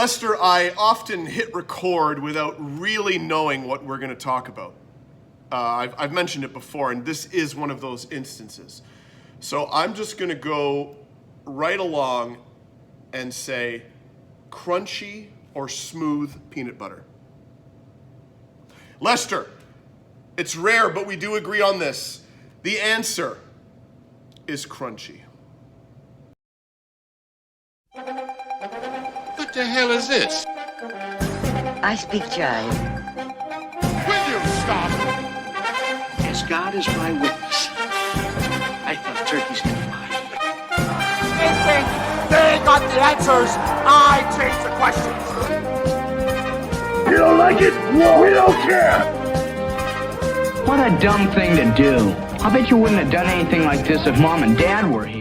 Lester, I often hit record without really knowing what we're going to talk about. I've mentioned it before, and this is one of those instances. So I'm just going to go right along and say crunchy or smooth peanut butter. Lester, it's rare, but we do agree on this. The answer is crunchy. What the hell is this? I speak jive. Will you stop? As God is my witness, I thought turkeys could fly. They think they got the answers. I change the questions. You don't like it? We don't care. What a dumb thing to do. I bet you wouldn't have done anything like this if Mom and Dad were here.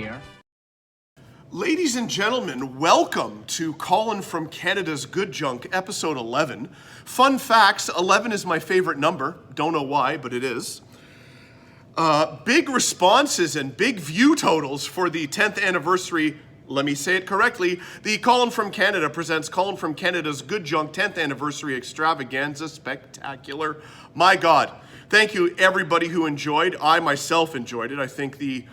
Ladies and gentlemen, welcome to Colin from Canada's Good Junk, episode 11. Fun facts, 11 is my favorite number. Don't know why, but it is. Big responses and big view totals for the 10th anniversary, let me say it correctly, the Colin from Canada presents Colin from Canada's Good Junk 10th anniversary extravaganza spectacular. My God, thank you everybody who enjoyed. I myself enjoyed it. I think the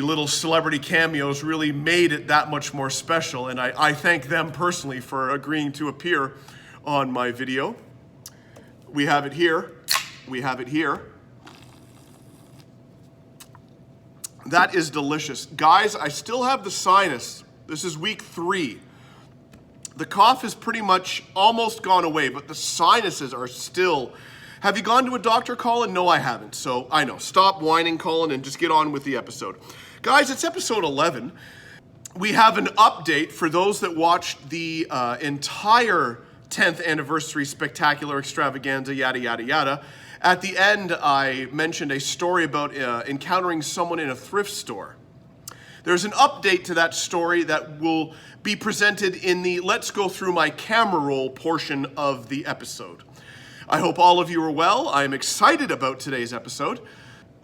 little celebrity cameos really made it that much more special, and I thank them personally for agreeing to appear on my video. We have it here. We have it here. That is delicious. Guys, I still have the sinus. This is week 3. The cough is pretty much almost gone away, but the sinuses are still... Have you gone to a doctor, Colin? No, I haven't. So I know. Stop whining, Colin, and just get on with the episode. Guys, it's episode 11. We have an update for those that watched the entire 10th anniversary spectacular extravaganza, yada, yada, yada. At the end, I mentioned a story about encountering someone in a thrift store. There's an update to that story that will be presented in the Let's Go Through My Camera Roll portion of the episode. I hope all of you are well. I am excited about today's episode.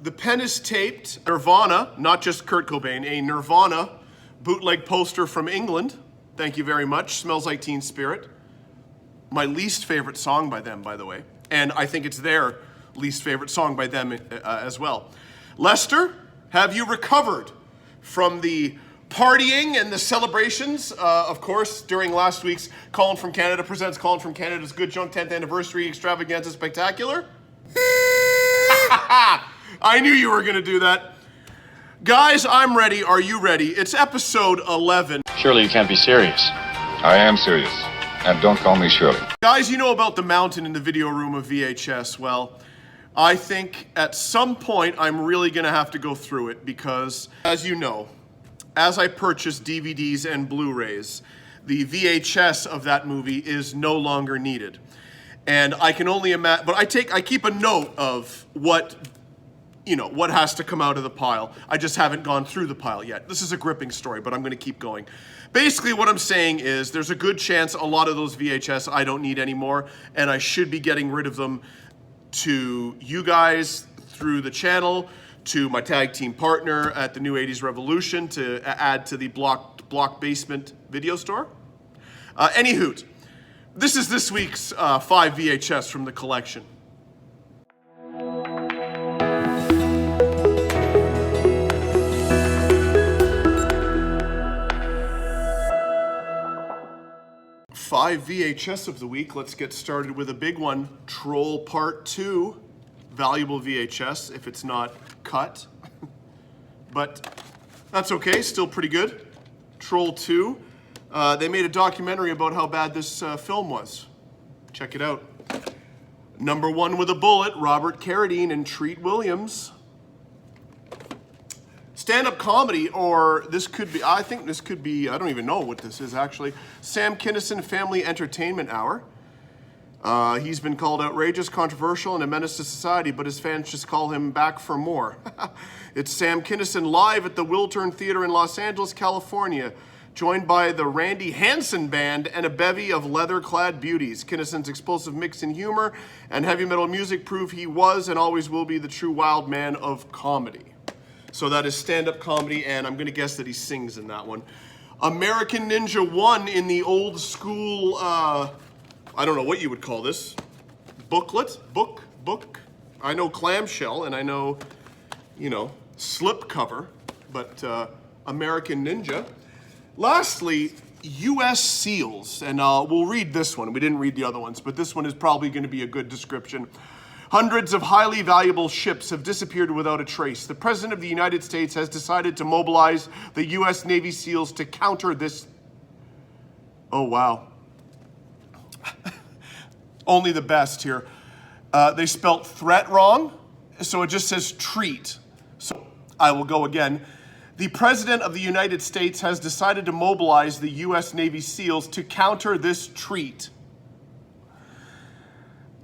The pen is taped. Nirvana, not just Kurt Cobain, a Nirvana bootleg poster from England. Thank you very much. Smells Like Teen Spirit. My least favorite song by them, by the way. And I think it's their least favorite song by them as well. Lester, have you recovered from the partying and the celebrations, of course, during last week's Colin from Canada presents Colin from Canada's Good Junk 10th Anniversary Extravaganza Spectacular? I knew you were going to do that. Guys, I'm ready. Are you ready? It's episode 11. Surely you can't be serious. I am serious. And don't call me Shirley. Guys, you know about the mountain in the video room of VHS. Well, I think at some point I'm really going to have to go through it because, as you know, as I purchase DVDs and Blu-rays, the VHS of that movie is no longer needed. And I can only imagine, but I keep a note of what has to come out of the pile. I just haven't gone through the pile yet. This is a gripping story, but I'm going to keep going. Basically, what I'm saying is there's a good chance a lot of those VHS I don't need anymore, and I should be getting rid of them to you guys through the channel, to my tag team partner at the New 80s Revolution to add to the block basement video store. Anywho, this is this week's 5 VHS from the collection. Five VHS of the week. Let's get started with a big one. Troll Part 2. Valuable VHS if it's not cut. But that's okay, still pretty good. Troll 2. They made a documentary about how bad this film was. Check it out. Number 1 with a bullet, Robert Carradine and Treat Williams. Stand-up comedy, or this could be, I think this could be, I don't even know what this is actually. Sam Kinison Family Entertainment Hour. He's been called outrageous, controversial, and a menace to society, but his fans just call him back for more. It's Sam Kinison live at the Wiltern Theater in Los Angeles, California, joined by the Randy Hansen Band and a bevy of leather-clad beauties. Kinison's explosive mix in humor and heavy metal music prove he was and always will be the true wild man of comedy. So that is stand-up comedy, and I'm going to guess that he sings in that one. American Ninja 1 in the old school, I don't know what you would call this. Booklet? Book? I know clamshell and I know, slip cover, but American Ninja. Lastly, U.S. SEALs, and we'll read this one. We didn't read the other ones, but this one is probably going to be a good description. Hundreds of highly valuable ships have disappeared without a trace. The President of the United States has decided to mobilize the U.S. Navy SEALs to counter this. Oh, wow. Only the best here. They spelt threat wrong, so it just says treat. So I will go again. The President of the United States has decided to mobilize the U.S. Navy SEALs to counter this treat.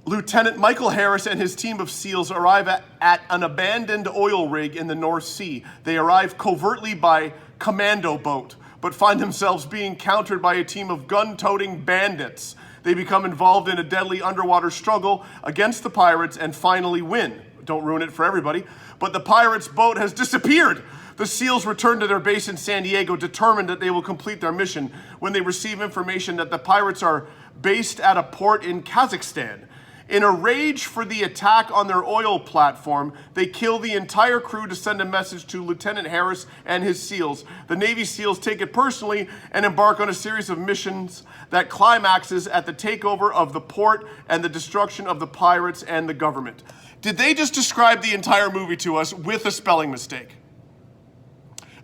Lieutenant Michael Harris and his team of SEALs arrive at an abandoned oil rig in the North Sea. They arrive covertly by commando boat, but find themselves being countered by a team of gun-toting bandits. They become involved in a deadly underwater struggle against the pirates and finally win. Don't ruin it for everybody. But the pirates' boat has disappeared. The SEALs return to their base in San Diego, determined that they will complete their mission when they receive information that the pirates are based at a port in Kazakhstan. In a rage for the attack on their oil platform, they kill the entire crew to send a message to Lieutenant Harris and his SEALs. The Navy SEAls take it personally and embark on a series of missions that climaxes at the takeover of the port and the destruction of the pirates and the government. Did they just describe the entire movie to us with a spelling mistake?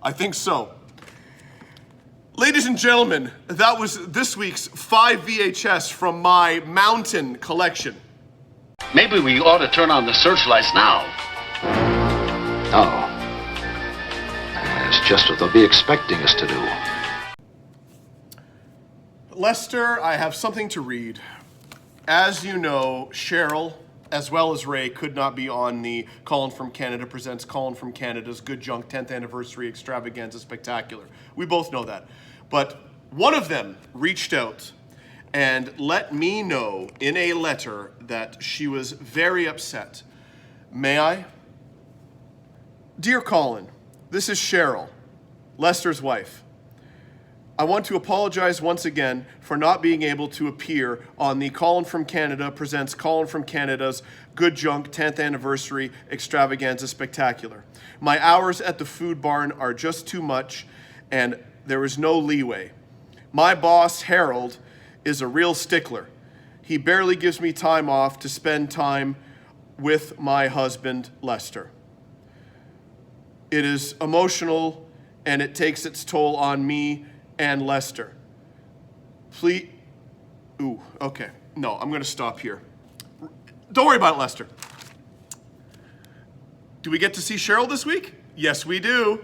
I think so. Ladies and gentlemen, that was this week's 5 VHS from my Mountain collection. Maybe we ought to turn on the searchlights now. No. It's just what they'll be expecting us to do. Lester, I have something to read. As you know, Cheryl, as well as Ray, could not be on the Colin from Canada presents Colin from Canada's Good Junk 10th Anniversary Extravaganza Spectacular. We both know that. But one of them reached out and let me know in a letter that she was very upset. May I? Dear Colin, this is Cheryl, Lester's wife. I want to apologize once again for not being able to appear on the Colin from Canada presents Colin from Canada's Good Junk 10th Anniversary Extravaganza Spectacular. My hours at the food barn are just too much, and there is no leeway. My boss, Harold, is a real stickler. He barely gives me time off to spend time with my husband, Lester. It is emotional, and it takes its toll on me and Lester. Please, okay. No, I'm gonna stop here. Don't worry about it, Lester. Do we get to see Cheryl this week? Yes, we do.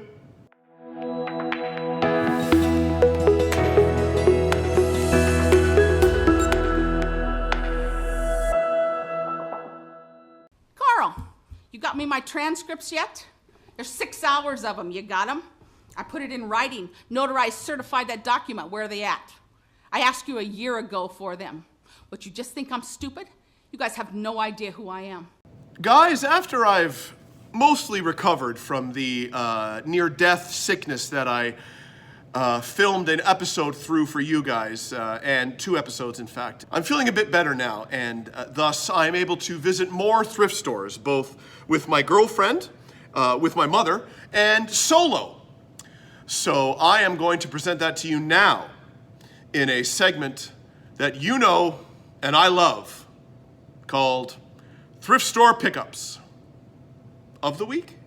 You got me my transcripts yet? There's 6 hours of them. You got them? I put it in writing, notarized, certified that document. Where are they at? I asked you a year ago for them. But you just think I'm stupid? You guys have no idea who I am. Guys, after I've mostly recovered from the near-death sickness that I filmed an episode through for you guys, and 2 episodes, in fact. I'm feeling a bit better now, and thus I'm able to visit more thrift stores, both with my girlfriend, with my mother, and solo. So I am going to present that to you now in a segment that you know and I love, called Thrift Store Pickups of the Week.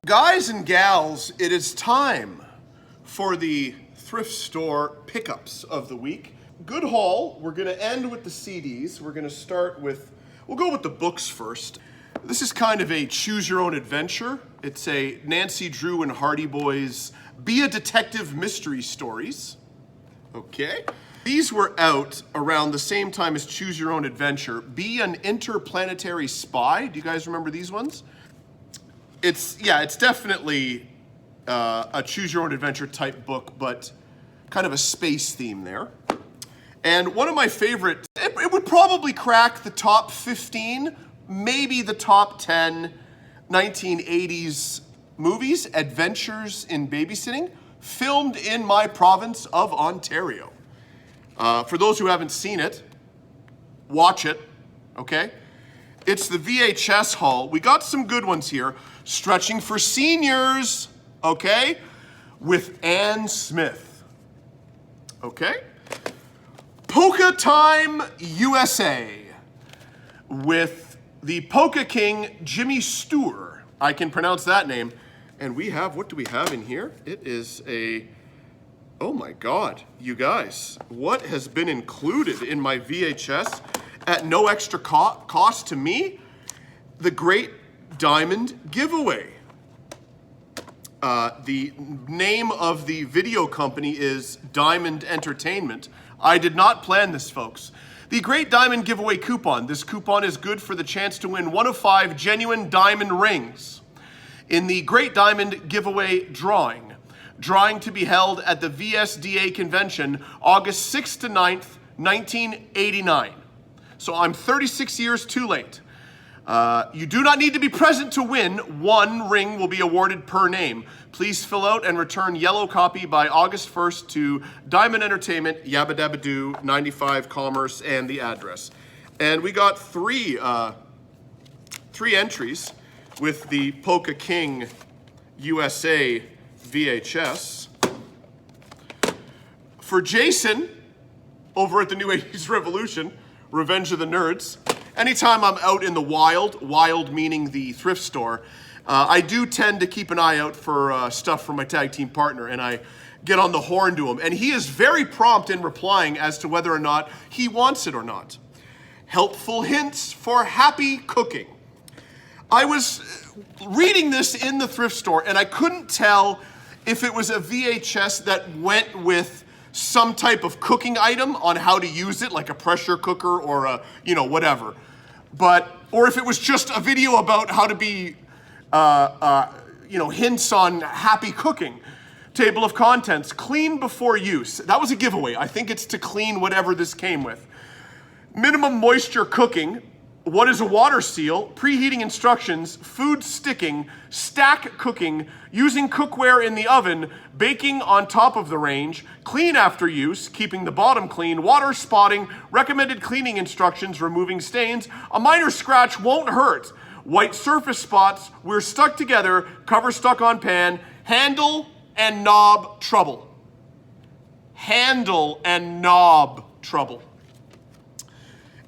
Guys and gals, it is time for the thrift store pickups of the week. Good haul. We're going to end with the CDs. We're going to start with, we'll go with the books first. This is kind of a choose your own adventure. It's a Nancy Drew and Hardy Boys Be a Detective mystery stories. Okay. These were out around the same time as Choose Your Own Adventure. Be an Interplanetary Spy. Do you guys remember these ones? It's definitely a choose your own adventure type book, but kind of a space theme there. And one of my favorite, it would probably crack the top 15, maybe the top 10 1980s movies, Adventures in Babysitting, filmed in my province of Ontario. For those who haven't seen it, watch it, okay? It's the VHS haul. We got some good ones here. Stretching for Seniors, okay? With Ann Smith, okay? Polka Time USA with the Polka King Jimmy Stewart. I can pronounce that name. And we have, what do we have in here? It is a, oh my God, you guys, what has been included in my VHS at no extra cost to me? The Great Diamond Giveaway. The name of the video company is Diamond Entertainment. I did not plan this, folks. The Great Diamond Giveaway coupon. This coupon is good for the chance to win 1 of 5 genuine diamond rings in the Great Diamond Giveaway drawing. Drawing to be held at the VSDA convention August 6th to 9th, 1989. So I'm 36 years too late. You do not need to be present to win. 1 ring will be awarded per name. Please fill out and return yellow copy by August 1st to Diamond Entertainment, Yabba Dabba Doo, 95 Commerce, and the address. And we got three entries with the Polka King USA VHS. For Jason, over at the New 80s Revolution, Revenge of the Nerds, anytime I'm out in the wild meaning the thrift store, I do tend to keep an eye out for stuff from my tag team partner, and I get on the horn to him. And he is very prompt in replying as to whether or not he wants it or not. Helpful hints for happy cooking. I was reading this in the thrift store, and I couldn't tell if it was a VHS that went with some type of cooking item on how to use it, like a pressure cooker or a, whatever. Or if it was just a video about how to be, hints on happy cooking. Table of contents, clean before use. That was a giveaway. I think it's to clean whatever this came with. Minimum moisture cooking. What is a water seal? Preheating instructions, food sticking, stack cooking, using cookware in the oven, baking on top of the range, clean after use, keeping the bottom clean, water spotting, recommended cleaning instructions, removing stains, a minor scratch won't hurt, white surface spots, we're stuck together, cover stuck on pan, handle and knob trouble. Handle and knob trouble.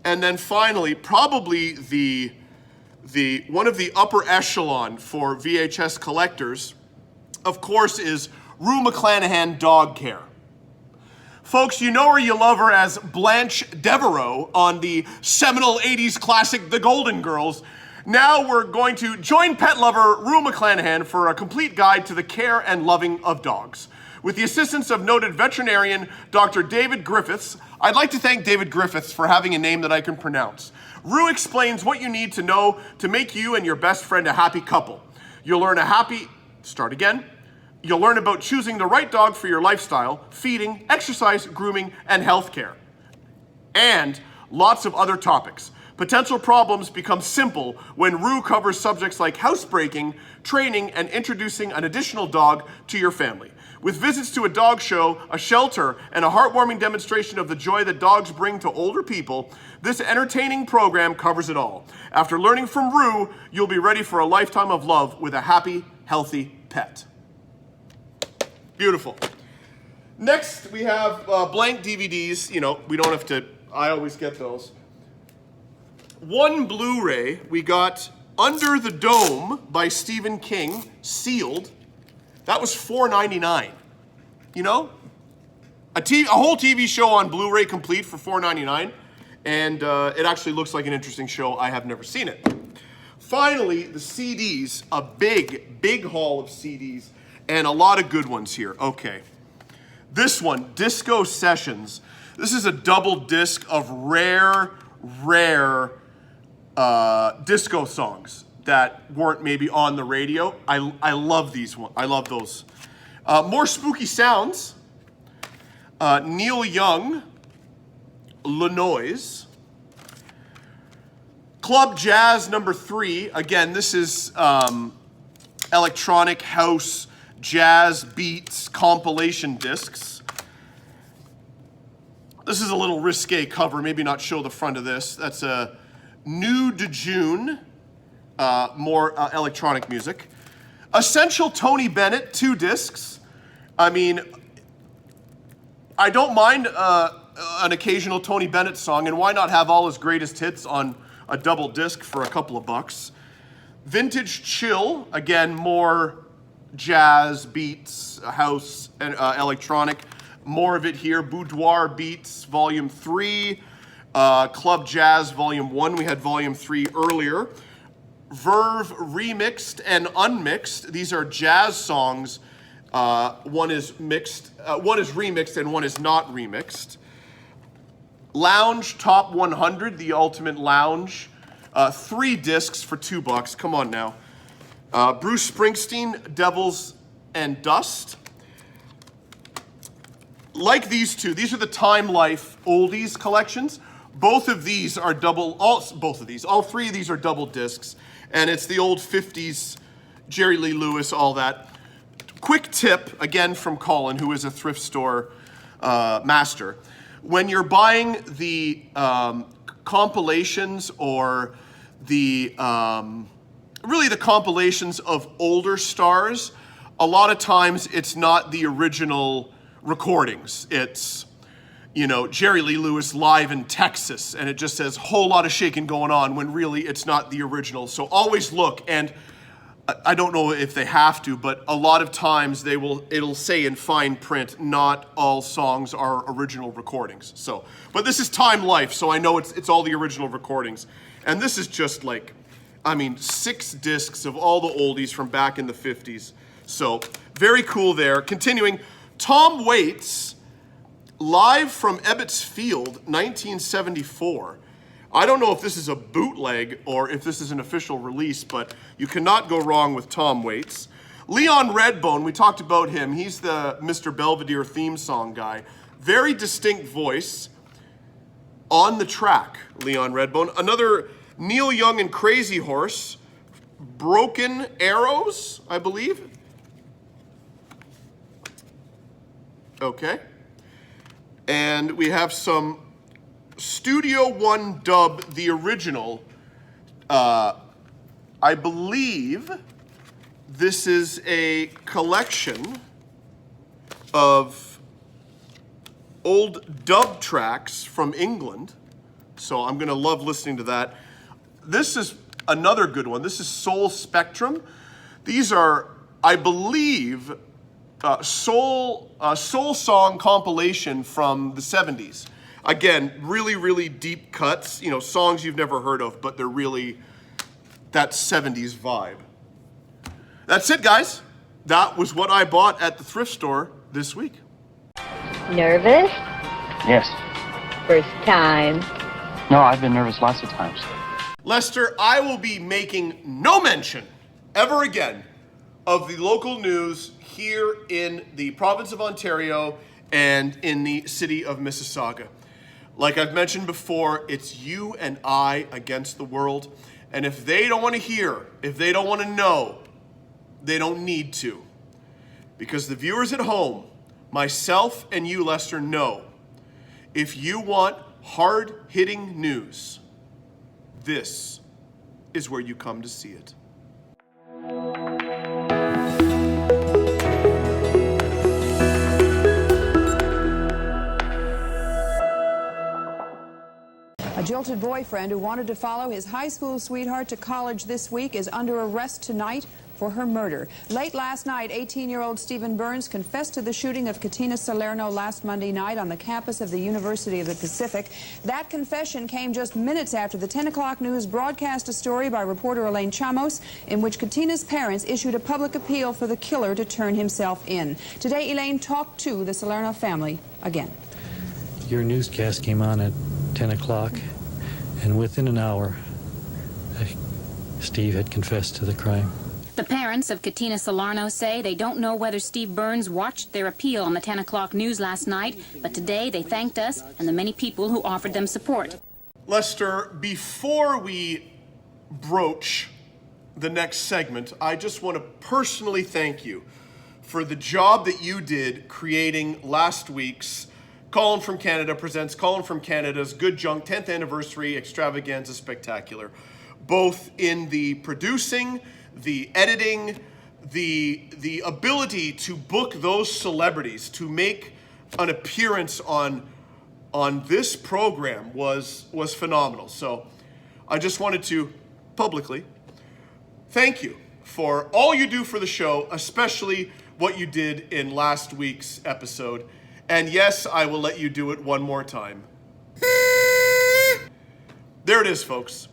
And then finally, probably the one of the upper echelon for VHS collectors, of course, is Rue McClanahan Dog Care. Folks, you know her, you love her as Blanche Devereaux on the seminal 80s classic The Golden Girls. Now we're going to join pet lover Rue McClanahan for a complete guide to the care and loving of dogs. With the assistance of noted veterinarian Dr. David Griffiths, I'd like to thank David Griffiths for having a name that I can pronounce. Rue explains what you need to know to make you and your best friend a happy couple. You'll learn You'll learn about choosing the right dog for your lifestyle, feeding, exercise, grooming, and health care. And lots of other topics. Potential problems become simple when Rue covers subjects like housebreaking, training, and introducing an additional dog to your family. With visits to a dog show, a shelter, and a heartwarming demonstration of the joy that dogs bring to older people, this entertaining program covers it all. After learning from Rue, you'll be ready for a lifetime of love with a happy, healthy pet. Beautiful. Next, we have blank DVDs. We don't have to, I always get those. One Blu-ray, we got Under the Dome by Stephen King, sealed. That was $4.99. A whole TV show on Blu-ray complete for $4.99, and it actually looks like an interesting show. I have never seen it. Finally, the CDs, a big haul of CDs, and a lot of good ones here. Okay. This one, Disco Sessions. This is a double disc of rare disco songs that weren't maybe on the radio. I love these ones. I love those. More spooky sounds. Neil Young, Lenoise. Club Jazz number 3. Again, this is electronic house jazz beats compilation discs. This is a little risque cover, maybe not show the front of this. That's a New de June, more electronic music. Essential Tony Bennett, 2 discs. I mean, I don't mind an occasional Tony Bennett song, and why not have all his greatest hits on a double disc for a couple of bucks. Vintage Chill, again, more jazz, beats, house, and electronic. More of it here. Boudoir Beats, Volume 3. Club Jazz, Volume 1. We had Volume 3 earlier. Verve Remixed and Unmixed. These are jazz songs. One is remixed and one is not remixed. Lounge Top 100, the Ultimate Lounge. 3 discs for $2. Come on now. Bruce Springsteen, Devils and Dust. Like these two, these are the Time Life Oldies collections. Both of these are all 3 of these are double discs. And it's the old 50s, Jerry Lee Lewis, all that. Quick tip, again from Colin, who is a thrift store master. When you're buying the compilations or the compilations of older stars, a lot of times it's not the original recordings. It's, Jerry Lee Lewis live in Texas, and it just says whole lot of shaking going on when really it's not the original. So always look, and I don't know if they have to, but a lot of times it'll say in fine print, not all songs are original recordings. So, but this is Time Life, so I know it's all the original recordings. And this is just 6 discs of all the oldies from back in the 50s. So, very cool there. Continuing, Tom Waits, live from Ebbets Field, 1974. I don't know if this is a bootleg or if this is an official release, but you cannot go wrong with Tom Waits. Leon Redbone, we talked about him. He's the Mr. Belvedere theme song guy. Very distinct voice on the track, Leon Redbone. Another Neil Young and Crazy Horse, Broken Arrows, I believe. Okay. And we have some Studio One dub, the original. I believe this is a collection of old dub tracks from England. So I'm gonna love listening to that. This is another good one. This is Soul Spectrum. These are, I believe, soul song compilation from the 70s. Again, really, really deep cuts, songs you've never heard of, but they're really that 70s vibe. That's it, guys. That was what I bought at the thrift store this week. Nervous? Yes. First time? No, I've been nervous lots of times. Lester, I will be making no mention ever again of the local news here in the province of Ontario and in the city of Mississauga. Like I've mentioned before, it's you and I against the world. And if they don't want to hear, if they don't want to know, they don't need to. Because the viewers at home, myself and you, Lester, know if you want hard-hitting news, this is where you come to see it. A jilted boyfriend who wanted to follow his high school sweetheart to college this week is under arrest tonight for her murder. Late last night, 18-year-old Stephen Burns confessed to the shooting of Katina Salerno last Monday night on the campus of the University of the Pacific. That confession came just minutes after the 10 o'clock news broadcast a story by reporter Elaine Chamos in which Katina's parents issued a public appeal for the killer to turn himself in. Today, Elaine talked to the Salerno family again. Your newscast came on at 10 o'clock, and within an hour, Steve had confessed to the crime. The parents of Katina Salarno say they don't know whether Steve Burns watched their appeal on the 10 o'clock news last night, but today they thanked us and the many people who offered them support. Lester, before we broach the next segment, I just want to personally thank you for the job that you did creating last week's Colin from Canada presents Colin from Canada's Good Junk 10th Anniversary Extravaganza Spectacular. Both in the producing, the editing, the ability to book those celebrities to make an appearance on this program was phenomenal. So I just wanted to publicly thank you for all you do for the show, especially what you did in last week's episode. And yes, I will let you do it one more time. There it is, folks.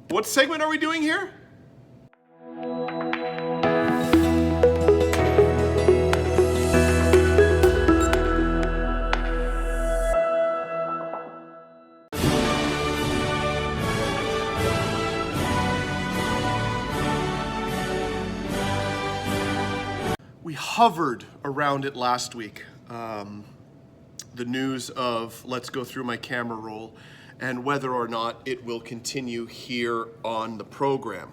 What segment are we doing here? We hovered around it last week. The news of Let's Go Through My Camera Roll and whether or not it will continue here on the program.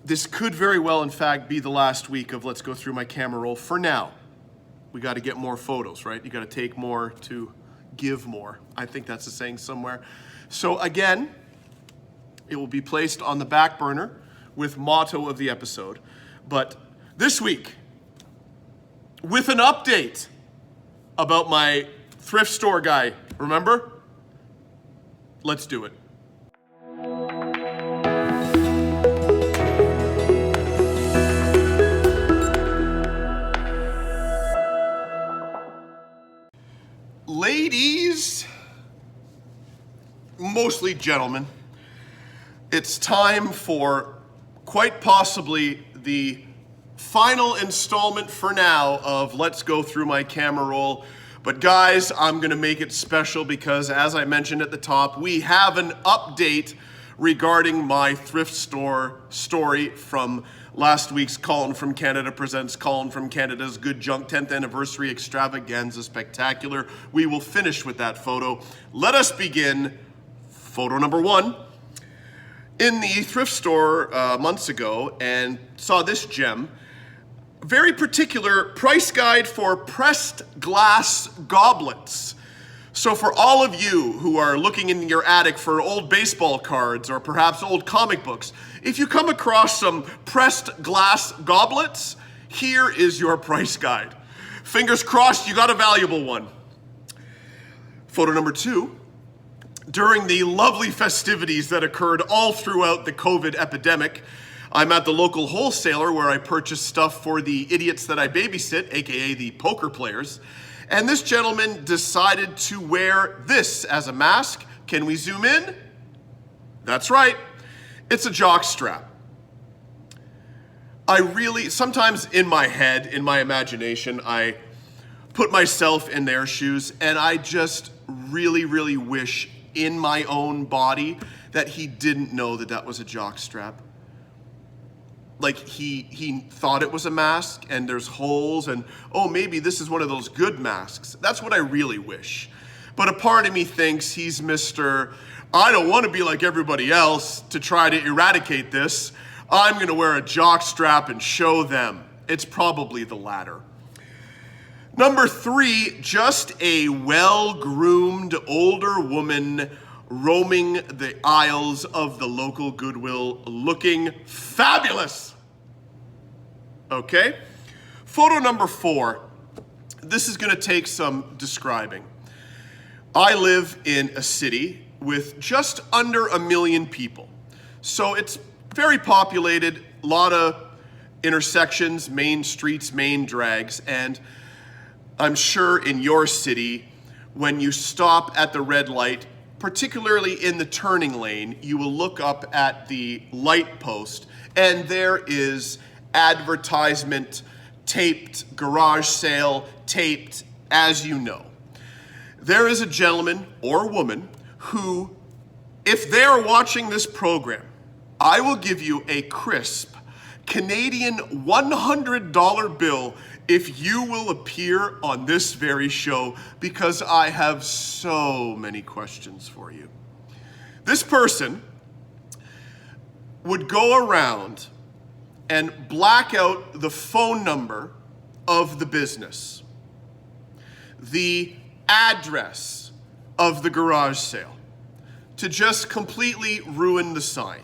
This could very well, in fact, be the last week of Let's Go Through My Camera Roll for now. We got to get more photos, right? You got to take more to give more. I think that's a saying somewhere. So again, it will be placed on the back burner with motto of the episode. But this week, with an update about my thrift store guy, remember? Let's do it. Ladies, mostly gentlemen, it's time for quite possibly the final installment for now of Let's Go Through My Camera Roll. But guys, I'm gonna make it special because as I mentioned at the top, we have an update regarding my thrift store story from last week's Colin from Canada presents Colin from Canada's Good Junk 10th Anniversary Extravaganza Spectacular. We will finish with that photo. Let us begin. Photo number one. In the thrift store months ago and saw this gem. Very particular price guide for pressed glass goblets. So for all of you who are looking in your attic for old baseball cards or perhaps old comic books, if you come across some pressed glass goblets, here is your price guide. Fingers crossed you got a valuable one. Photo number two. During the lovely festivities that occurred all throughout the COVID epidemic, I'm at the local wholesaler where I purchase stuff for the idiots that I babysit, aka the poker players. And this gentleman decided to wear this as a mask. Can we zoom in? That's right. It's a jock strap. Sometimes in my head, in my imagination, I put myself in their shoes and I just really, really wish in my own body that he didn't know that that was a jock strap. Like he thought it was a mask and there's holes and, oh, maybe this is one of those good masks. That's what I really wish. But a part of me thinks he's Mr. I don't want to be like everybody else to try to eradicate this. I'm going to wear a jock strap and show them. It's probably the latter. Number three, just a well-groomed older woman roaming the aisles of the local Goodwill looking fabulous. Okay? Photo number four. This is going to take some describing. I live in a city with just under 1 million people. So it's very populated, a lot of intersections, main streets, main drags, and I'm sure in your city, when you stop at the red light, particularly in the turning lane, you will look up at the light post and there is advertisement taped, garage sale taped, as you know. There is a gentleman or woman who, if they're watching this program, I will give you a crisp Canadian $100 bill if you will appear on this very show, because I have so many questions for you. This person would go around and black out the phone number of the business, the address of the garage sale, to just completely ruin the sign.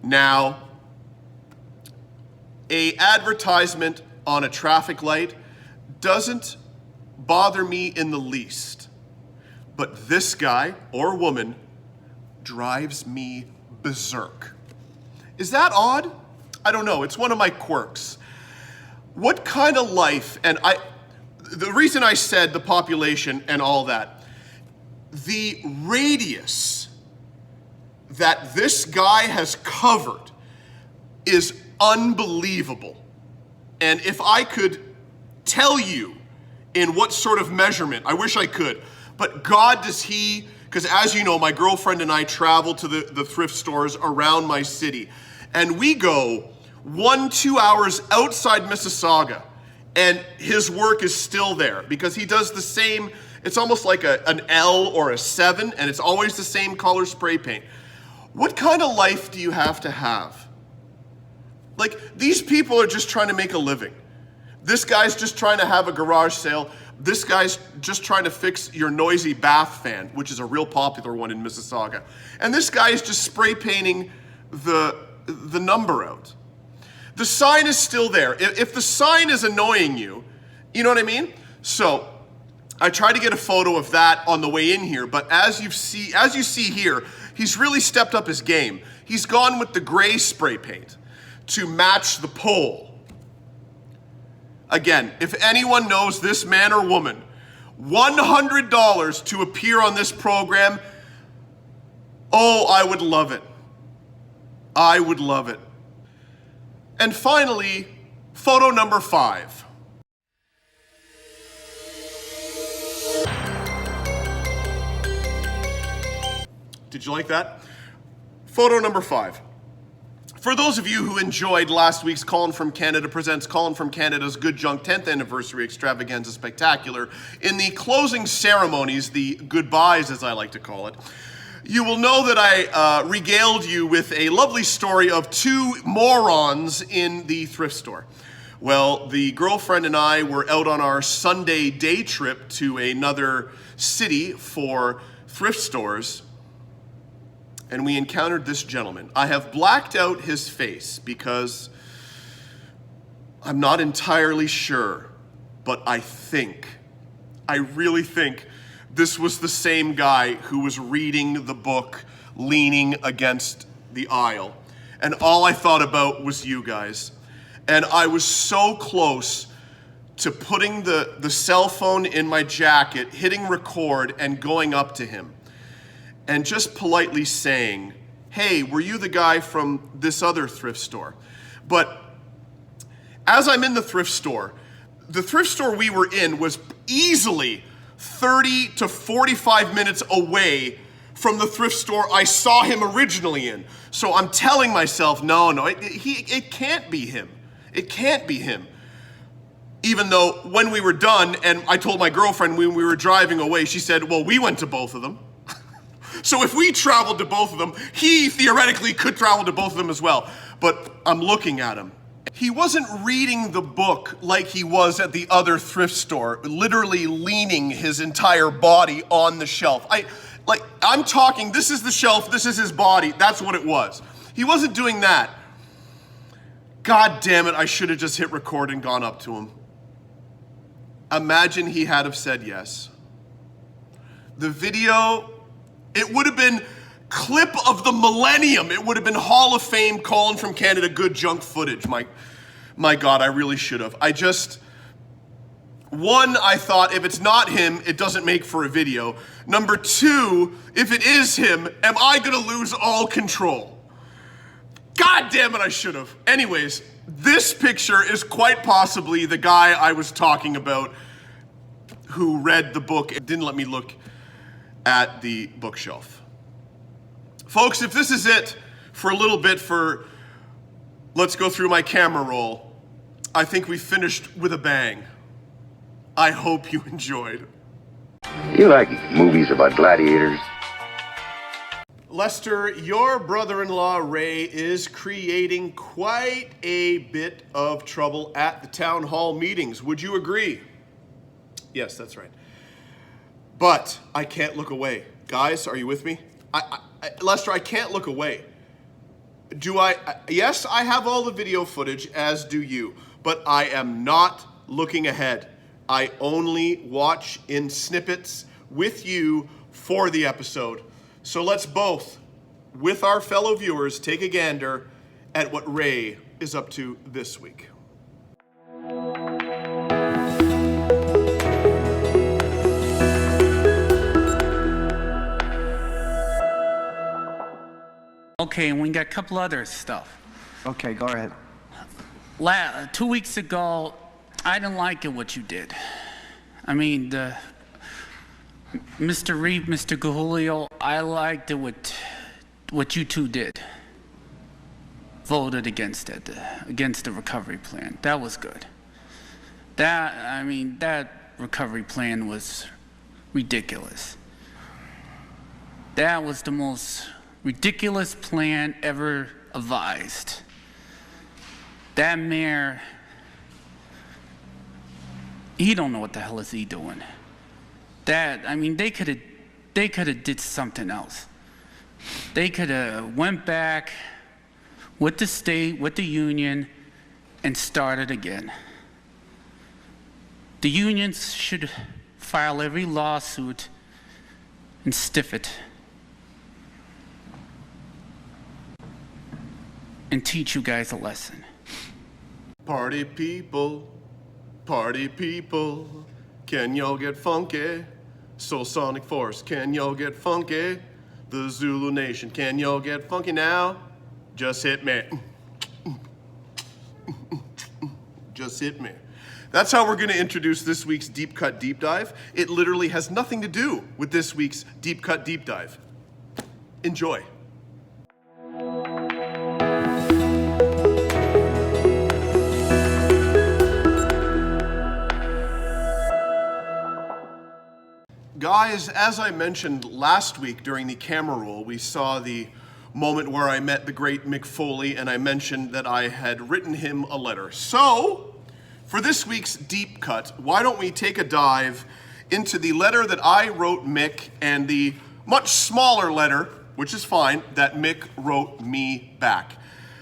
Now, an advertisement on a traffic light doesn't bother me in the least, but this guy or woman drives me berserk. Is that odd? I don't know. It's one of my quirks. What kind of life, and the reason I said the population and all that, the radius that this guy has covered is unbelievable. And if I could tell you in what sort of measurement, I wish I could, but God does he, because as you know, my girlfriend and I travel to the thrift stores around my city, and we go 1-2 hours outside Mississauga, and his work is still there because he does the same. It's almost like an L or a 7, and it's always the same color spray paint. What kind of life do you have to have? Like, these people are just trying to make a living. This guy's just trying to have a garage sale. This guy's just trying to fix your noisy bath fan, which is a real popular one in Mississauga. And this guy is just spray painting the number out. The sign is still there. If the sign is annoying you, you know what I mean? So I tried to get a photo of that on the way in here, but as you see here, he's really stepped up his game. He's gone with the gray spray paint to match the pole. Again, if anyone knows this man or woman, $100 to appear on this program, oh, I would love it. I would love it. And finally, photo number 5. Did you like that? Photo number 5. For those of you who enjoyed last week's Colin from Canada presents Colin from Canada's Good Junk 10th Anniversary Extravaganza Spectacular, in the closing ceremonies, the goodbyes as I like to call it, you will know that I regaled you with a lovely story of 2 morons in the thrift store. Well, the girlfriend and I were out on our Sunday day trip to another city for thrift stores, and we encountered this gentleman. I have blacked out his face because I'm not entirely sure, but I really think this was the same guy who was reading the book, leaning against the aisle. And all I thought about was you guys. And I was so close to putting the cell phone in my jacket, hitting record, and going up to him and just politely saying, hey, were you the guy from this other thrift store? But as I'm in the thrift store we were in was easily 30 to 45 minutes away from the thrift store I saw him originally in. So I'm telling myself, no, it can't be him. It can't be him. Even though when we were done, and I told my girlfriend when we were driving away, she said, well, we went to both of them. So if we traveled to both of them, he theoretically could travel to both of them as well. But I'm looking at him. He wasn't reading the book like he was at the other thrift store, literally leaning his entire body on the shelf. I'm talking, this is the shelf, this is his body, that's what it was. He wasn't doing that. God damn it, I should have just hit record and gone up to him. Imagine he had have said yes. The video, it would have been clip of the millennium. It would have been Hall of Fame Colin from Canada good junk footage. My God, I really should have. I thought if it's not him, it doesn't make for a video. Number 2, if it is him, am I gonna lose all control? God damn it, I should have. Anyways, this picture is quite possibly the guy I was talking about who read the book and didn't let me look at the bookshelf. Folks, if this is it for a little bit for let's go through my camera roll. I think we finished with a bang. I hope you enjoyed. You like movies about gladiators? Lester, your brother-in-law Ray is creating quite a bit of trouble at the town hall meetings. Would you agree? Yes, that's right. But I can't look away. Guys, are you with me? Lester, I can't look away. Yes, I have all the video footage, as do you, but I am not looking ahead. I only watch in snippets with you for the episode. So let's both, with our fellow viewers, take a gander at what Ray is up to this week. Okay, and we got a couple other stuff. Okay, go ahead. 2 weeks ago, I didn't like it what you did. I mean, Mr. Reed, Mr. Gahulio, I liked it what you two did. Voted against it, against the recovery plan. That was good. That recovery plan was ridiculous. That was the most ridiculous plan ever advised. That mayor, he don't know what the hell is he doing. They could have did something else. They could have went back with the state, with the union, and started again. The unions should file every lawsuit and stiff it. And teach you guys a lesson. Party people, can y'all get funky? Soul Sonic Force, can y'all get funky? The Zulu Nation, can y'all get funky now? Just hit me. Just hit me. That's how we're going to introduce this week's Deep Cut Deep Dive. It literally has nothing to do with this week's Deep Cut Deep Dive. Enjoy. Guys, as I mentioned last week during the camera roll, we saw the moment where I met the great Mick Foley, and I mentioned that I had written him a letter. So, for this week's Deep Cut, why don't we take a dive into the letter that I wrote Mick and the much smaller letter, which is fine, that Mick wrote me back.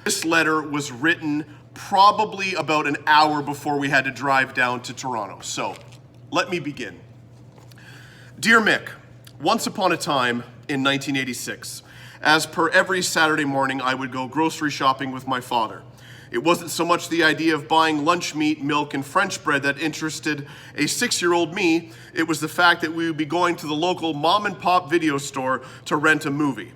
This letter was written probably about an hour before we had to drive down to Toronto. So, let me begin. Dear Mick, once upon a time in 1986, as per every Saturday morning, I would go grocery shopping with my father. It wasn't so much the idea of buying lunch meat, milk, and French bread that interested a 6-year-old me. It was the fact that we would be going to the local mom-and-pop video store to rent a movie.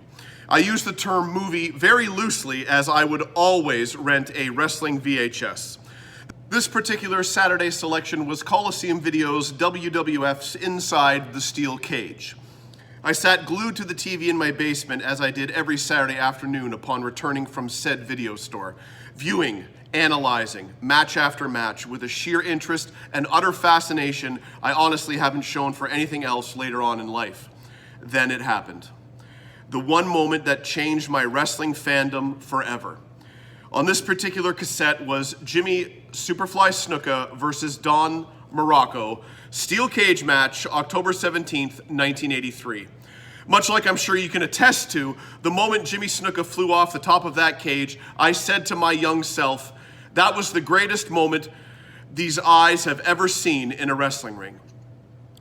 I use the term movie very loosely, as I would always rent a wrestling VHS. This particular Saturday selection was Coliseum Video's WWF's Inside the Steel Cage. I sat glued to the TV in my basement as I did every Saturday afternoon upon returning from said video store, viewing, analyzing, match after match with a sheer interest and utter fascination I honestly haven't shown for anything else later on in life. Then it happened. The one moment that changed my wrestling fandom forever. On this particular cassette was Jimmy Superfly Snuka versus Don Morocco, steel cage match, October 17th, 1983. Much like I'm sure you can attest to, the moment Jimmy Snuka flew off the top of that cage, I said to my young self, that was the greatest moment these eyes have ever seen in a wrestling ring.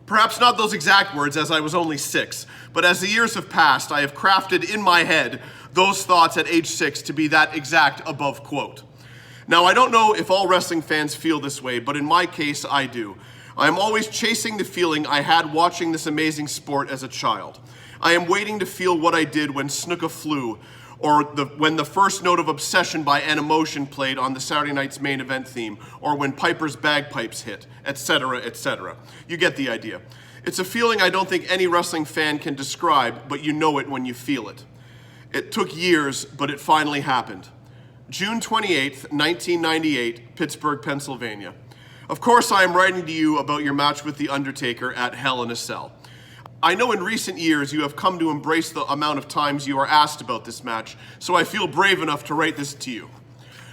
Perhaps not those exact words, as I was only 6, but as the years have passed, I have crafted in my head those thoughts at age 6 to be that exact above quote. Now, I don't know if all wrestling fans feel this way, but in my case, I do. I am always chasing the feeling I had watching this amazing sport as a child. I am waiting to feel what I did when Snuka flew, or when the first note of Obsession by Animotion played on the Saturday night's main event theme, or when Piper's bagpipes hit, etc., etc. You get the idea. It's a feeling I don't think any wrestling fan can describe, but you know it when you feel it. It took years, but it finally happened. June 28th, 1998, Pittsburgh, Pennsylvania. Of course, I am writing to you about your match with The Undertaker at Hell in a Cell. I know in recent years you have come to embrace the amount of times you are asked about this match, so I feel brave enough to write this to you.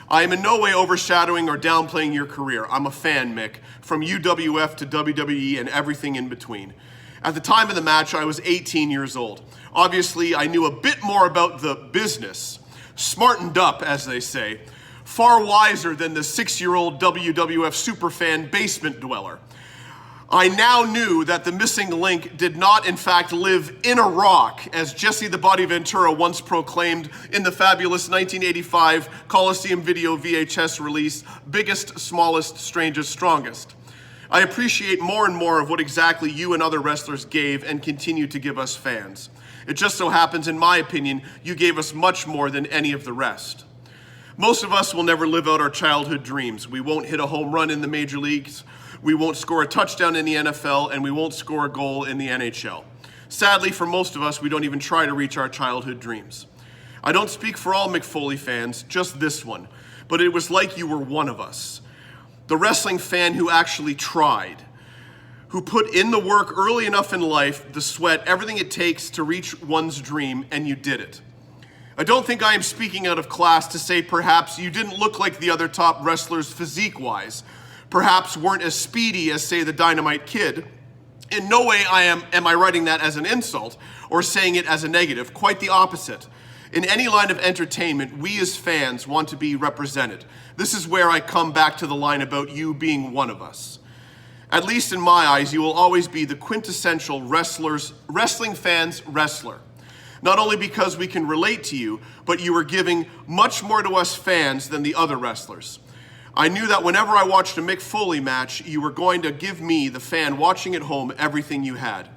I am in no way overshadowing or downplaying your career. I'm a fan, Mick, from UWF to WWE and everything in between. At the time of the match, I was 18 years old. Obviously, I knew a bit more about the business, smartened up, as they say, far wiser than the 6-year-old WWF superfan basement dweller. I now knew that the missing link did not, in fact, live in a rock, as Jesse the Body Ventura once proclaimed in the fabulous 1985 Coliseum Video VHS release, Biggest, Smallest, Strangest, Strongest. I appreciate more and more of what exactly you and other wrestlers gave and continue to give us fans. It just so happens, in my opinion, you gave us much more than any of the rest. Most of us will never live out our childhood dreams. We won't hit a home run in the major leagues, we won't score a touchdown in the NFL, and we won't score a goal in the NHL. Sadly, for most of us, we don't even try to reach our childhood dreams. I don't speak for all Mick Foley fans, just this one, but it was like you were one of us. The wrestling fan who actually tried, who put in the work early enough in life, the sweat, everything it takes to reach one's dream, and you did it. I don't think I am speaking out of class to say perhaps you didn't look like the other top wrestlers physique-wise, perhaps weren't as speedy as, say, the Dynamite Kid. In no way am I writing that as an insult or saying it as a negative, quite the opposite. In any line of entertainment, we as fans want to be represented. This is where I come back to the line about you being one of us. At least in my eyes, you will always be the quintessential wrestling fans wrestler. Not only because we can relate to you, but you are giving much more to us fans than the other wrestlers. I knew that whenever I watched a Mick Foley match, you were going to give me, the fan watching at home, everything you had.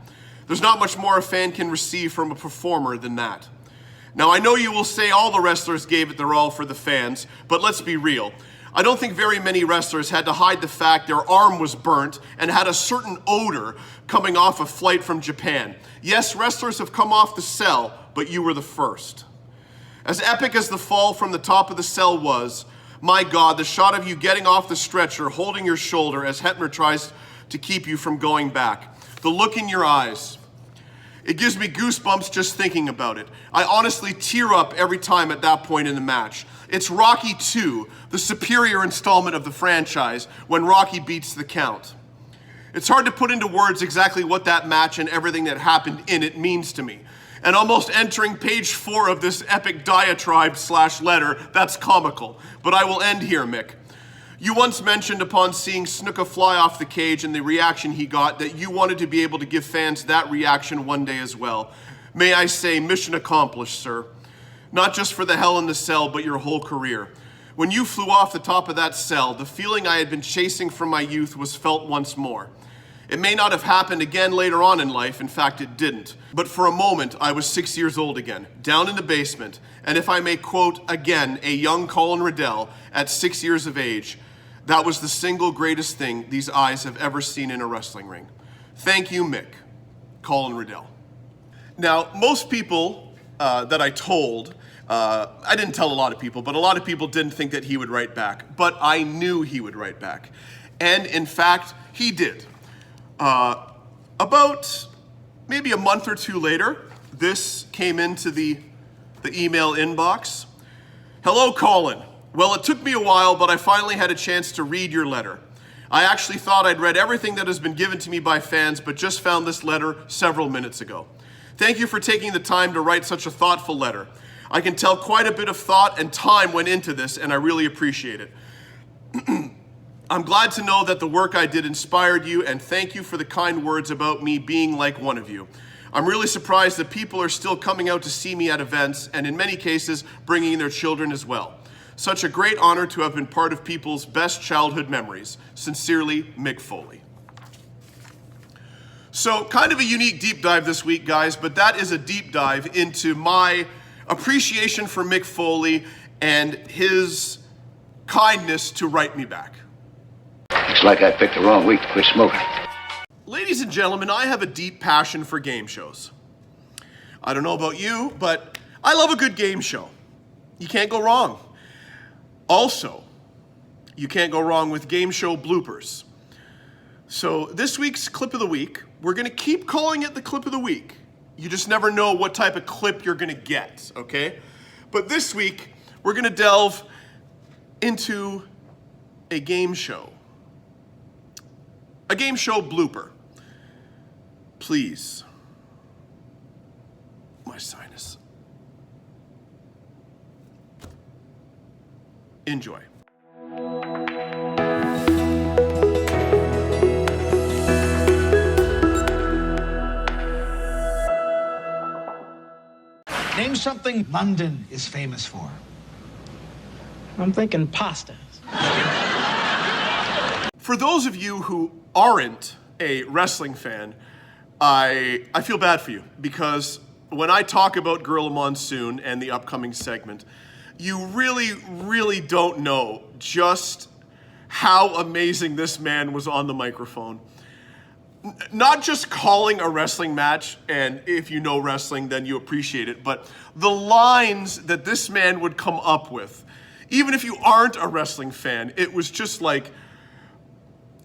There's not much more a fan can receive from a performer than that. Now, I know you will say all the wrestlers gave it their all for the fans, but let's be real. I don't think very many wrestlers had to hide the fact their arm was burnt and had a certain odor coming off a flight from Japan. Yes, wrestlers have come off the cell, but you were the first. As epic as the fall from the top of the cell was, my God, the shot of you getting off the stretcher, holding your shoulder as Hetmer tries to keep you from going back. The look in your eyes. It gives me goosebumps just thinking about it. I honestly tear up every time at that point in the match. It's Rocky II, the superior installment of the franchise, when Rocky beats the Count. It's hard to put into words exactly what that match and everything that happened in it means to me. And almost entering page 4 of this epic diatribe/letter, that's comical. But I will end here, Mick. You once mentioned upon seeing Snuka fly off the cage and the reaction he got that you wanted to be able to give fans that reaction one day as well. May I say, mission accomplished, sir. Not just for the Hell in the Cell, but your whole career. When you flew off the top of that cell, the feeling I had been chasing from my youth was felt once more. It may not have happened again later on in life, in fact it didn't, but for a moment I was 6 years old again, down in the basement, and if I may quote again a young Colin Riddell at 6 years of age, that was the single greatest thing these eyes have ever seen in a wrestling ring. Thank you, Mick. Colin Riddell. Now, most people that I told, I didn't tell a lot of people, but a lot of people didn't think that he would write back, but I knew he would write back. And in fact, he did. About maybe a month or two later, this came into the email inbox. Hello, Colin. Well, it took me a while, but I finally had a chance to read your letter. I actually thought I'd read everything that has been given to me by fans, but just found this letter several minutes ago. Thank you for taking the time to write such a thoughtful letter. I can tell quite a bit of thought and time went into this, and I really appreciate it. I'm glad to know that the work I did inspired you, and thank you for the kind words about me being like one of you. I'm really surprised that people are still coming out to see me at events, and in many cases, bringing their children as well. Such a great honor to have been part of people's best childhood memories. Sincerely, Mick Foley. So, kind of a unique deep dive this week, guys, but that is a deep dive into my appreciation for Mick Foley and his kindness to write me back. Looks like I picked the wrong week to quit smoking. Ladies and gentlemen, I have a deep passion for game shows. I don't know about you, but I love a good game show. You can't go wrong. Also, you can't go wrong with game show bloopers. So this week's clip of the week, we're gonna keep calling it the clip of the week. You just never know what type of clip you're gonna get, okay? But this week, we're gonna delve into a game show. A game show blooper. Please. My sinus. Enjoy. Name something London is famous for. I'm thinking pasta. For those of you who aren't a wrestling fan, I feel bad for you, because when I talk about Gorilla Monsoon and the upcoming segment, you really don't know just how amazing this man was on the microphone. Not just calling a wrestling match, and if you know wrestling, then you appreciate it, but the lines that this man would come up with, even if you aren't a wrestling fan, it was just like,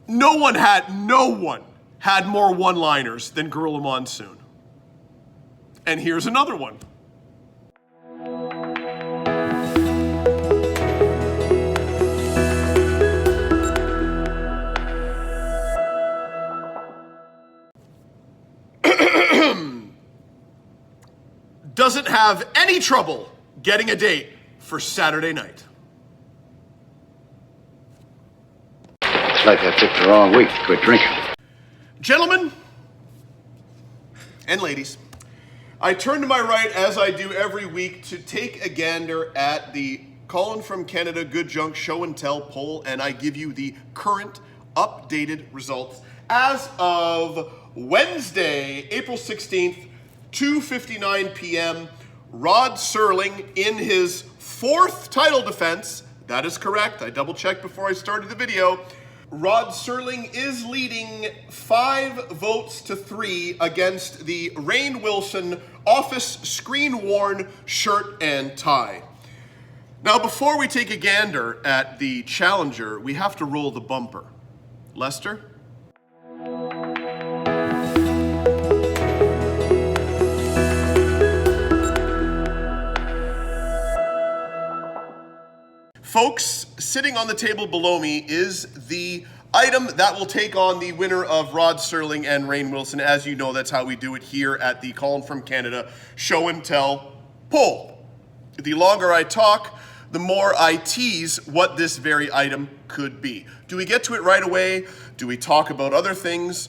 no one had more one-liners than Gorilla Monsoon. And here's another one. Doesn't have any trouble getting a date for Saturday night. Looks like I picked the wrong week to quit drinking. Gentlemen and ladies, I turn to my right, as I do every week, to take a gander at the Colin from Canada Good Junk Show and Tell poll, and I give you the current updated results as of Wednesday, April 16th, 2:59 p.m. Rod Serling in his fourth title defense. That is correct. I double-checked before I started the video. Rod Serling is leading 5 votes to 3 against the Rainn Wilson office screen-worn shirt and tie. Now, before we take a gander at the challenger, we have to roll the bumper. Lester? Folks, sitting on the table below me is the item that will take on the winner of Rod Serling and Rainn Wilson. As you know, that's how we do it here at the Colin from Canada Show and Tell poll. The longer I talk, the more I tease what this very item could be. Do we get to it right away? Do we talk about other things?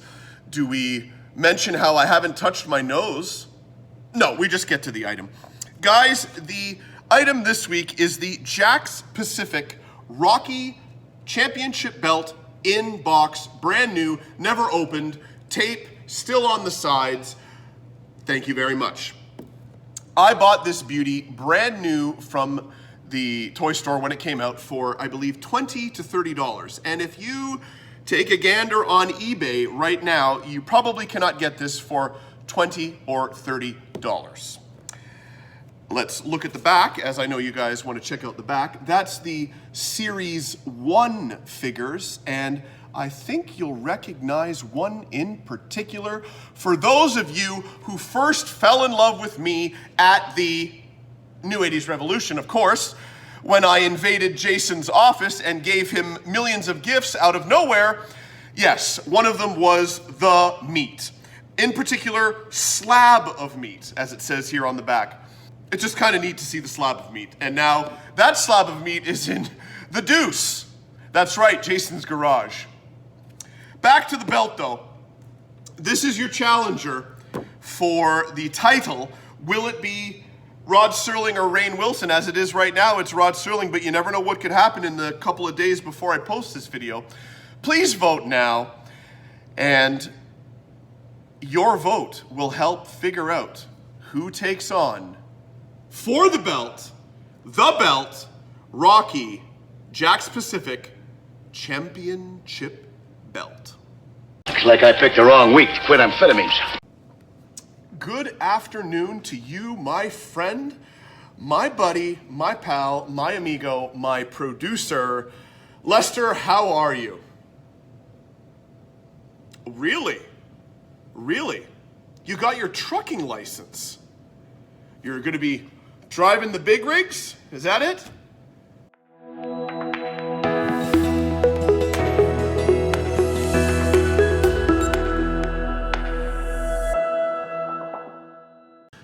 Do we mention how I haven't touched my nose? No, we just get to the item. Guys, the item this week is the Jakks Pacific Rocky Championship Belt in box, brand new, never opened, tape still on the sides. Thank you very much. I bought this beauty brand new from the toy store when it came out for, I believe, $20 to $30. And if you take a gander on eBay right now, you probably cannot get this for $20 or $30. Let's look at the back, as I know you guys want to check out the back. That's the Series 1 figures, and I think you'll recognize one in particular. For those of you who first fell in love with me at the New 80s Revolution, of course, when I invaded Jason's office and gave him millions of gifts out of nowhere, yes, one of them was the meat. In particular, slab of meat, as it says here on the back. It's just kind of neat to see the slab of meat. And now that slab of meat is in the Deuce. That's right, Jason's garage. Back to the belt though. This is your challenger for the title. Will it be Rod Serling or Rainn Wilson? As it is right now, it's Rod Serling, but you never know what could happen in the couple of days before I post this video. Please vote now, and your vote will help figure out who takes on, for the belt, Rocky Jakks Pacific Championship Belt. Looks like I picked the wrong week to quit amphetamines. Good afternoon to you, my friend. my buddy, my pal, my amigo, my producer. Lester, how are you? Really? Really? You got your trucking license? You're going to be driving the big rigs? Is that it?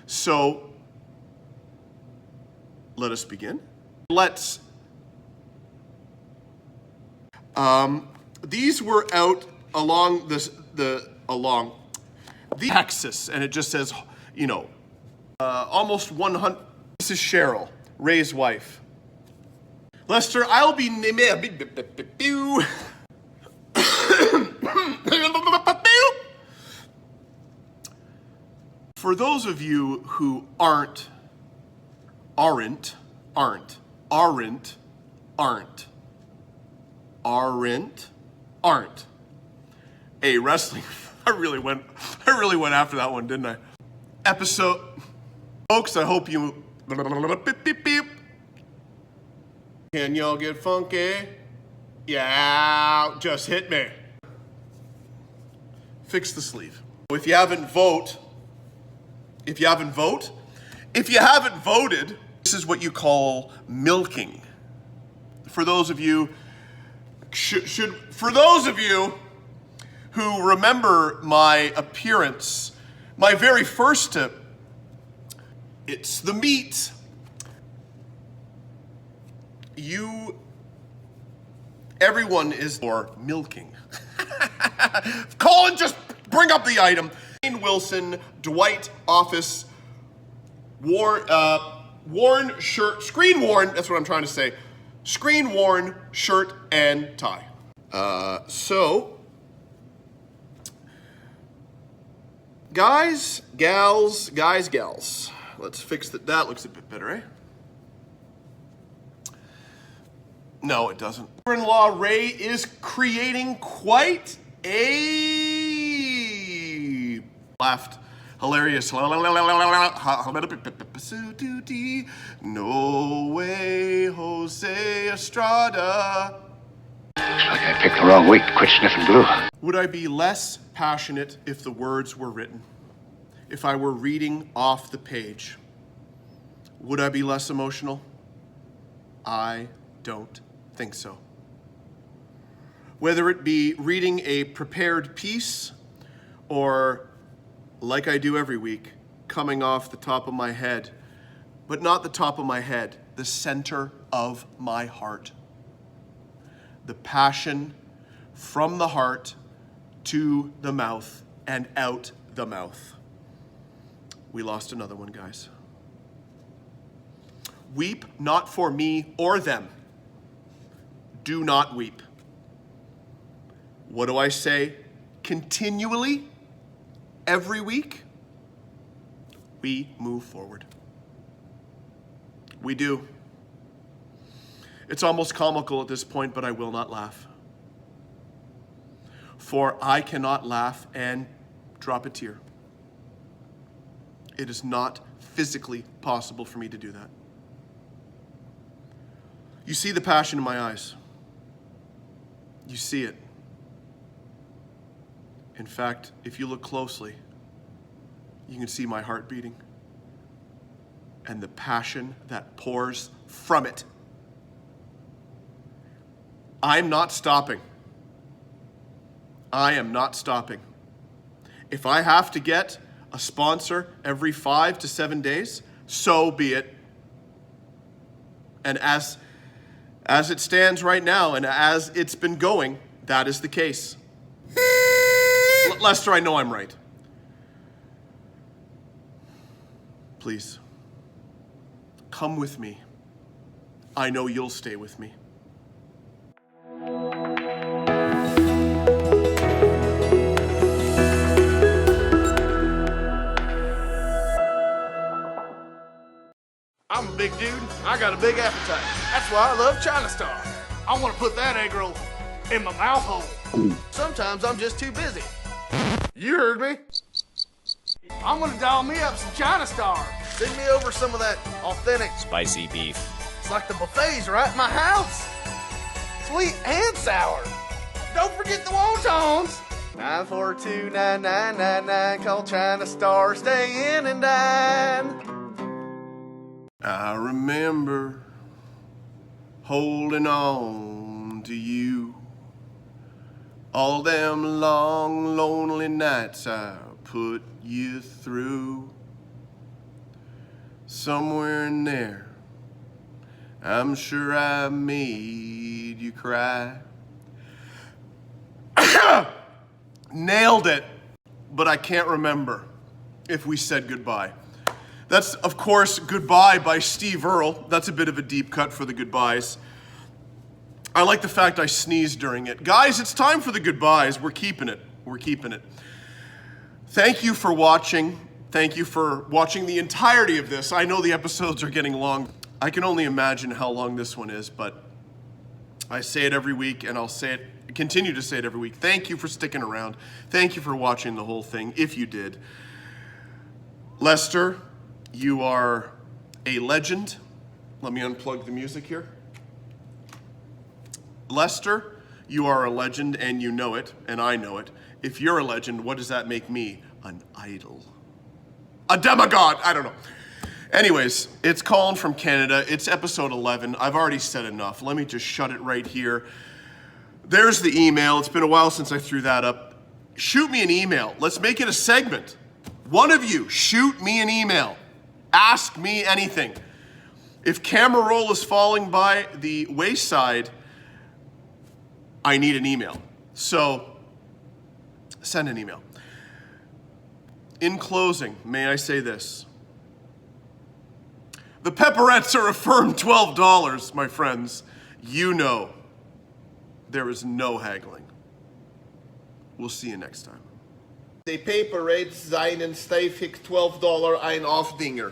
So, let us begin. These were out along the axis, and it just says, you know, almost 100. This is Cheryl, Ray's wife. Lester, I'll be for those of you who aren't a wrestling. I really went after that one, didn't I? Episode, folks. I hope you. Can y'all get funky? Yeah, just hit me. Fix the sleeve. If you haven't voted, this is what you call milking. For those of you who remember my appearance, my very first tip, it's the meat. Everyone is for milking. Colin, just bring up the item. Wilson, Dwight, office, worn shirt, screen worn, that's what I'm trying to say. Screen worn shirt and tie. So, gals, let's fix that. That looks a bit better, eh? No, it doesn't. Brother-in-law Ray is creating quite a hilarious. No way, Jose Estrada. Looks like I picked the wrong week to quit sniffing glue. Would I be less passionate if the words were written? If I were reading off the page? Would I be less emotional? I don't think so. Whether it be reading a prepared piece or, like I do every week, coming off the top of my head, but not the top of my head, the center of my heart. The passion from the heart to the mouth and out the mouth. We lost another one, guys. Weep not for me or them. Do not weep. What do I say continually, every week? We move forward. We do. It's almost comical at this point, but I will not laugh. For I cannot laugh and drop a tear. It is not physically possible for me to do that. You see the passion in my eyes. You see it. In fact, if you look closely, you can see my heart beating and the passion that pours from it. I'm not stopping. I am not stopping. If I have to get a sponsor every 5 to 7 days, so be it. And as it stands right now and as it's been going, that is the case. Lester, I know I'm right. Please, come with me. I know you'll stay with me. I'm a big dude. I got a big appetite. That's why I love China Star. I want to put that egg roll in my mouth hole. Sometimes I'm just too busy. You heard me. I'm gonna dial me up some China Star. Send me over some of that authentic spicy beef. It's like the buffets right in my house. Sweet and sour. Don't forget the wontons. 942-9999. Call China Star. Stay in and dine. I remember holding on to you. All them long, lonely nights I put you through. Somewhere in there, I'm sure I made you cry. Nailed it, but I can't remember if we said goodbye. That's, of course, Goodbye by Steve Earle. That's a bit of a deep cut for the goodbyes. I like the fact I sneezed during it. Guys, it's time for the goodbyes. We're keeping it. We're keeping it. Thank you for watching. Thank you for watching the entirety of this. I know the episodes are getting long. I can only imagine how long this one is, but I say it every week, and I'll say it, continue to say it every week. Thank you for sticking around. Thank you for watching the whole thing, if you did. Lester, you are a legend. Let me unplug the music here. Lester, you are a legend, and you know it, and I know it. If you're a legend, what does that make me? An idol. A demigod! I don't know. Anyways, it's Colin from Canada. It's episode 11. I've already said enough. Let me just shut it right here. There's the email. It's been a while since I threw that up. Shoot me an email. Let's make it a segment. One of you, shoot me an email. Ask me anything. If camera roll is falling by the wayside, I need an email. So, send an email. In closing, may I say this? The pepperettes are a firm $12, my friends. You know there is no haggling. We'll see you next time. Die Paperette seinen Steifig $12 ein Aufdinger.